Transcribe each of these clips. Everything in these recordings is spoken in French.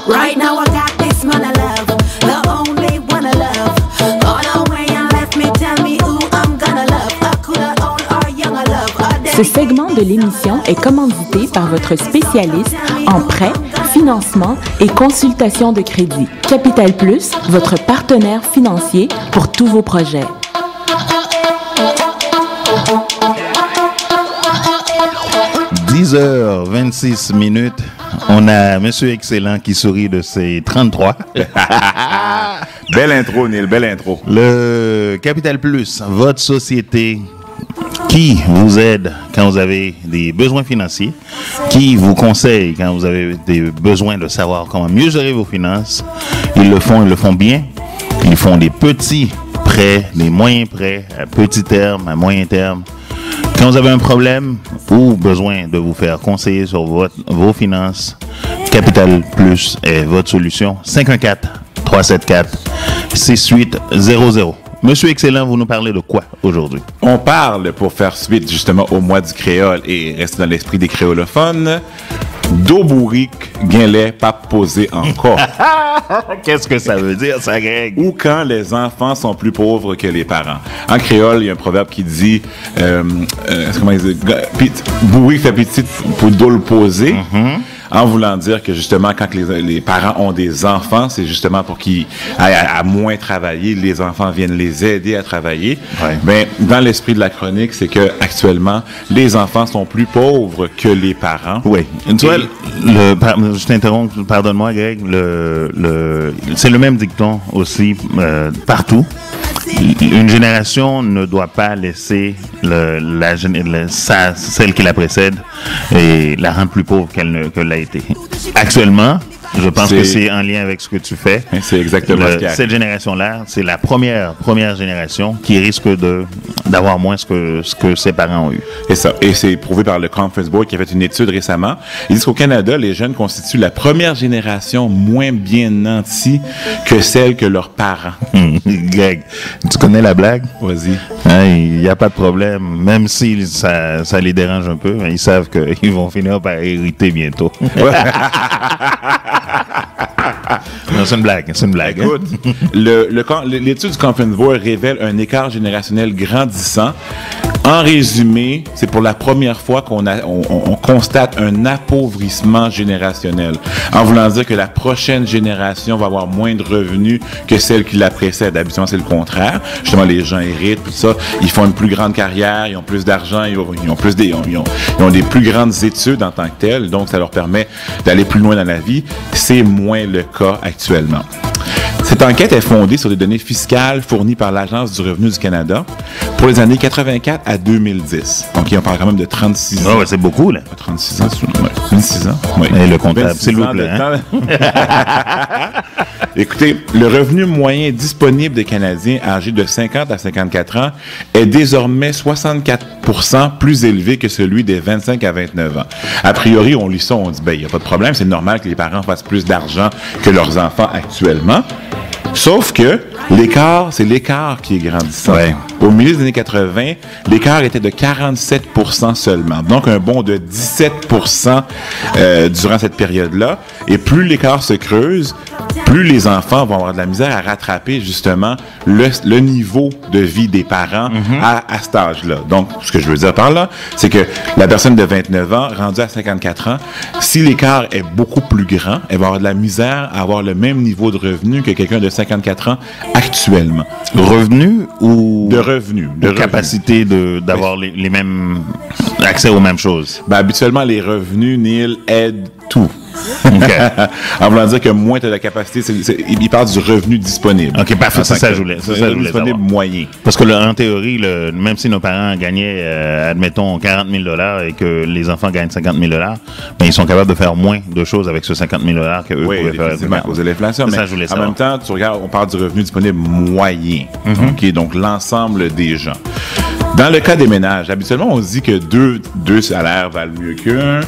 Right now I got this man I love, the only one I love. Gone away and left me, tell me who I'm gonna love. I coulda old or young I love. Ce segment de l'émission est commandité par votre spécialiste en prêt, financement et consultation de crédit. Capital Plus, votre partenaire financier pour tous vos projets. « 10h26 minutes. On a Monsieur Excellent qui sourit de ses 33. Belle intro, Neil, belle intro. Le Capital Plus, votre société qui vous aide quand vous avez des besoins financiers, qui vous conseille quand vous avez des besoins de savoir comment mieux gérer vos finances. Ils le font bien. Ils font des petits prêts, des moyens prêts à petit terme, à moyen terme. Quand vous avez un problème ou besoin de vous faire conseiller sur vos finances, Capital Plus est votre solution. 514-374-6800. Monsieur Excellent, vous nous parlez de quoi aujourd'hui? On parle, pour faire suite justement au mois du créole et rester dans l'esprit des créolophones, d'Aubouric, Guinlet, pas posé encore. Qu'est-ce que ça veut dire, ça, Greg? Ou quand les enfants sont plus pauvres que les parents. En créole, il y a un proverbe qui dit comment il dit? Bourrique fait petit pour dole poser. En voulant dire que justement, quand les parents ont des enfants, c'est justement pour qu'ils aillent à moins travailler, les enfants viennent les aider à travailler. Ouais. Mais dans l'esprit de la chronique, c'est que actuellement, les enfants sont plus pauvres que les parents. Oui. Tu vois, je t'interromps, pardonne-moi, Greg. C'est le même dicton aussi partout. Une génération ne doit pas laisser celle qui la précède et la rendre plus pauvre qu'elle l'a été. Actuellement, je pense que c'est en lien avec ce que tu fais. C'est exactement ce qu'il y a. Cette génération-là, c'est la première génération qui risque d'avoir moins ce que ses parents ont eu. Et c'est prouvé par le Conference Board qui a fait une étude récemment. Ils disent qu'au Canada, les jeunes constituent la première génération moins bien nantie que celle que leurs parents. Greg, tu connais la blague? Vas-y. Il n'y a pas de problème. Même si ça les dérange un peu, ils savent qu'ils vont finir par hériter bientôt. Non, c'est une blague. Écoute, l'étude du Conference Board révèle un écart générationnel grandissant. En résumé, c'est pour la première fois qu'on constate un appauvrissement générationnel. En voulant dire que la prochaine génération va avoir moins de revenus que celle qui la précède. Habituellement, c'est le contraire. Justement, les gens héritent, tout ça. Ils font une plus grande carrière, ils ont plus d'argent, ils ont des plus grandes études en tant que telles. Donc, ça leur permet d'aller plus loin dans la vie. C'est moins le cas actuellement. Cette enquête est fondée sur des données fiscales fournies par l'Agence du revenu du Canada pour les années 84 à 2010. Donc, on parle quand même de 36 ans. Oh, ouais, c'est beaucoup, là. 36 ans, 26 ans. Oui. Et le comptable, s'il vous plaît. Hein? Écoutez, le revenu moyen disponible des Canadiens âgés de 50 à 54 ans est désormais 64% plus élevé que celui des 25 à 29 ans. A priori, on lit ça, on dit, il n'y a pas de problème, c'est normal que les parents fassent plus d'argent que leurs enfants actuellement. Sauf que c'est l'écart qui est grandissant. Ouais. Au milieu des années 80, l'écart était de 47% seulement. Donc, un bond de 17% durant cette période-là. Et plus l'écart se creuse, plus les enfants vont avoir de la misère à rattraper justement le niveau de vie des parents à cet âge-là. Donc, ce que je veux dire par là, c'est que la personne de 29 ans, rendue à 54 ans, si l'écart est beaucoup plus grand, elle va avoir de la misère à avoir le même niveau de revenu que quelqu'un de 54 ans actuellement. Revenu ou... De revenu. De capacité d'avoir les mêmes... accès aux mêmes choses. Habituellement, les revenus, Neil, aident tout. Okay. En voulant dire que moins tu as la capacité, il parle du revenu disponible. OK, parfait, c'est ça que je voulais. C'est ça revenu disponible moyen. Parce que en théorie, même si nos parents gagnaient, admettons, 40 000 $ et que les enfants gagnent 50 000 $, ben, ils sont capables de faire moins de choses avec ce 50 000 $ qu'eux pouvaient faire. Oui, à cause de l'inflation. Mais en même temps, tu regardes, on parle du revenu disponible moyen. OK, donc l'ensemble des gens. Dans le cas des ménages, habituellement, on se dit que deux salaires valent mieux qu'un,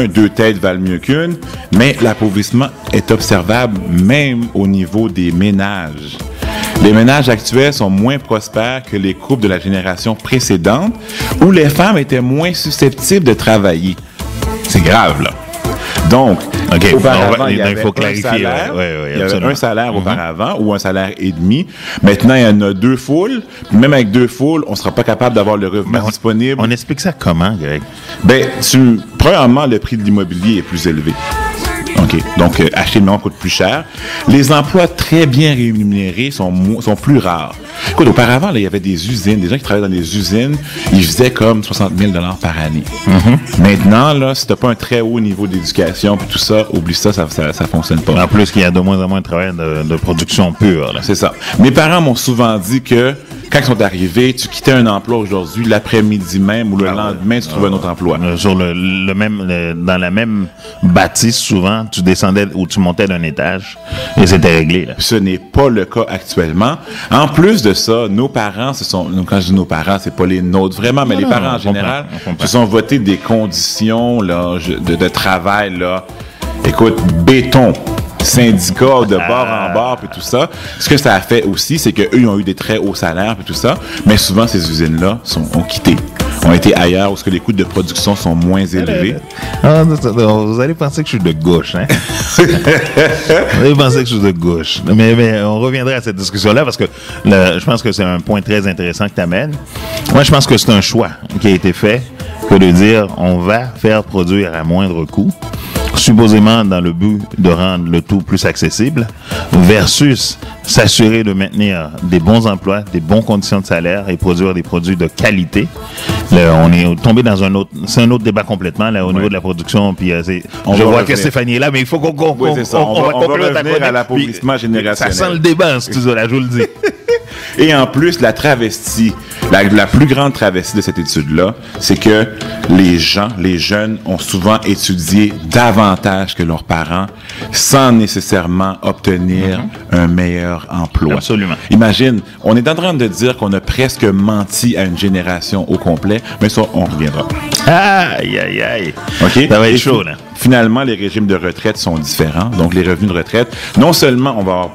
deux têtes valent mieux qu'une, mais l'appauvrissement est observable même au niveau des ménages. Les ménages actuels sont moins prospères que les couples de la génération précédente, où les femmes étaient moins susceptibles de travailler. C'est grave, là. Donc, OK. auparavant, il y il avait faut clarifier. un salaire, il y avait absolument. un salaire auparavant ou un salaire et demi. Maintenant, il y en a 2 foules. Même avec 2 foules, on ne sera pas capable d'avoir le revenu disponible. On explique ça comment, Greg? Ben, premièrement, le prix de l'immobilier est plus élevé. OK. Donc, acheter une maison coûte plus cher. Les emplois très bien rémunérés sont plus rares. Écoute, auparavant, là, il y avait des usines, des gens qui travaillaient dans des usines, ils faisaient comme 60 000 $ par année. Maintenant, là, si tu n'as pas un très haut niveau d'éducation puis tout ça, oublie ça, ça fonctionne pas. En plus, qu'il y a de moins en moins de travail de production pure. Là. C'est ça. Mes parents m'ont souvent dit que quand ils sont arrivés, tu quittais un emploi aujourd'hui, l'après-midi même ou le lendemain, tu trouvais un autre emploi. Sur dans la même bâtisse, souvent, tu descendais ou tu montais d'un étage et c'était réglé. Là. Ce n'est pas le cas actuellement. En plus de ça, nos parents, quand je dis nos parents, c'est pas les nôtres vraiment, mais les parents en général, se sont votés des conditions là, de travail, là. Écoute, béton. Syndicats de bord en bord puis tout ça. Ce que ça a fait aussi, c'est qu'eux, ils ont eu des très hauts salaires puis tout ça, mais souvent, ces usines-là ont quitté. Ont été ailleurs où les coûts de production sont moins élevés. Vous allez penser que je suis de gauche, hein? Vous allez penser que je suis de gauche. Mais on reviendra à cette discussion-là parce que je pense que c'est un point très intéressant que tu amènes. Moi, je pense que c'est un choix qui a été fait que de dire on va faire produire à moindre coût, supposément dans le but de rendre le tout plus accessible, versus s'assurer de maintenir des bons emplois, des bonnes conditions de salaire et produire des produits de qualité. Là, on est tombé dans c'est un autre débat complètement là, au niveau de la production. Puis, je vois que Stéphanie est là, mais il faut qu'on va revenir à l'appauvrissement générationnel. Ça sent le débat en studio-là, je vous le dis. Et en plus, la travestie, la plus grande travestie de cette étude-là, c'est que les jeunes ont souvent étudié davantage que leurs parents sans nécessairement obtenir un meilleur emploi. Absolument. Imagine, on est en train de dire qu'on a presque menti à une génération au complet, mais ça, on reviendra. Aïe, aïe, aïe. OK? Ça va être chaud, là. Finalement, les régimes de retraite sont différents. Donc, les revenus de retraite, non seulement on va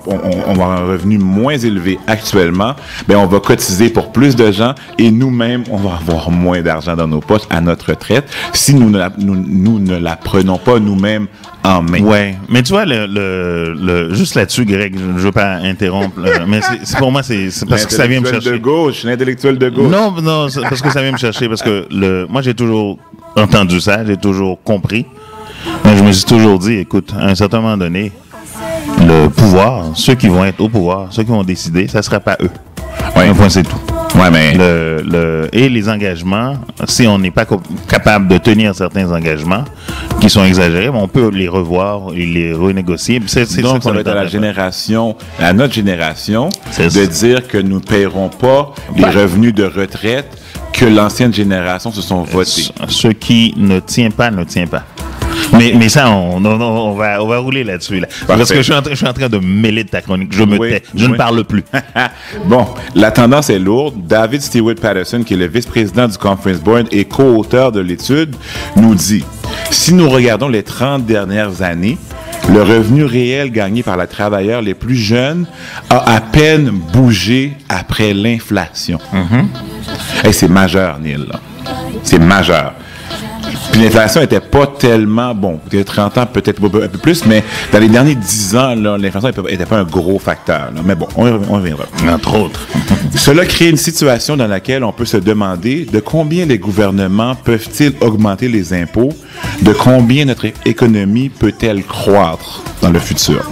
avoir un revenu moins élevé actuellement, mais on va cotiser pour plus de gens et nous-mêmes, on va avoir moins d'argent dans nos poches à notre retraite si nous ne la prenons pas nous-mêmes en main. Ouais, mais tu vois, juste là-dessus, Greg, je ne veux pas interrompre, mais pour moi, c'est parce que ça vient me chercher. L'intellectuel de gauche. Non, c'est parce que ça vient me chercher, parce que moi, j'ai toujours entendu ça, j'ai toujours compris. Mais je me suis toujours dit, écoute, à un certain moment donné, le pouvoir, ceux qui vont être au pouvoir, ceux qui vont décider, ça ne sera pas eux. Ouais, un point, c'est tout. Ouais, mais et les engagements, si on n'est pas capable de tenir certains engagements qui sont exagérés, on peut les revoir et les renégocier. Donc, ça va être à notre génération, de dire que nous ne paierons pas les revenus de retraite que l'ancienne génération se sont votés. Ce qui ne tient pas, ne tient pas. Mais ça, on va rouler là-dessus. Là. Parce que je suis en train de mêler de ta chronique. Je me tais. Je ne parle plus. Bon, la tendance est lourde. David Stewart-Patterson, qui est le vice-président du Conference Board et co-auteur de l'étude, nous dit « Si nous regardons les 30 dernières années, le revenu réel gagné par les travailleurs les plus jeunes a à peine bougé après l'inflation. Hey, c'est majeur, Neil. Là. C'est majeur. Puis l'inflation n'était pas tellement, il y a 30 ans, peut-être un peu plus, mais dans les derniers 10 ans, là, l'inflation n'était pas un gros facteur. Là. Mais bon, on reviendra. Entre autres. Cela crée une situation dans laquelle on peut se demander de combien les gouvernements peuvent-ils augmenter les impôts, de combien notre économie peut-elle croître dans le futur.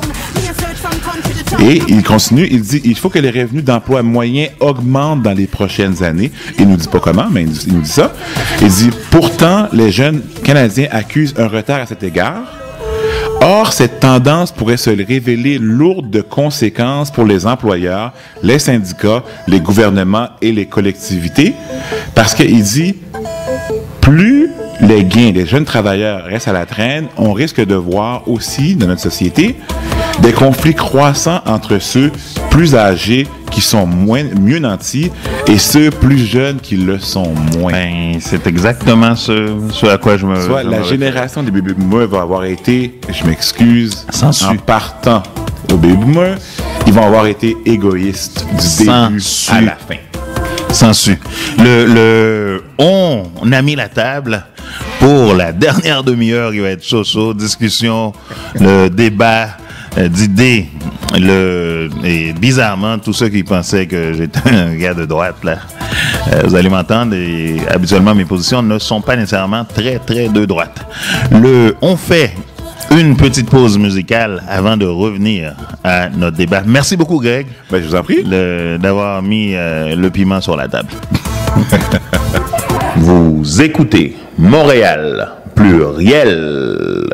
Et il continue, il dit, il faut que les revenus d'emploi moyens augmentent dans les prochaines années. Il ne nous dit pas comment, mais il nous dit ça. Il dit, pourtant, les jeunes Canadiens accusent un retard à cet égard. Or, cette tendance pourrait se révéler lourde de conséquences pour les employeurs, les syndicats, les gouvernements et les collectivités, parce qu'il dit, plus les gains des jeunes travailleurs restent à la traîne, on risque de voir aussi, dans notre société, des conflits croissants entre ceux plus âgés qui sont mieux nantis et ceux plus jeunes qui le sont moins. Ben, c'est exactement ce à quoi je me... Soit la génération des baby boomers va avoir été, je m'excuse, en partant au baby boomers, ils vont avoir été égoïstes du début à la fin. On a mis la table pour la dernière demi-heure qui va être chaud, discussion, le débat d'idées, et bizarrement, tous ceux qui pensaient que j'étais un gars de droite, là, vous allez m'entendre, et habituellement mes positions ne sont pas nécessairement très de droite. On fait une petite pause musicale avant de revenir à notre débat. Merci beaucoup, Greg. Ben, je vous en prie. D'avoir mis le piment sur la table. Vous écoutez Montréal Pluriel.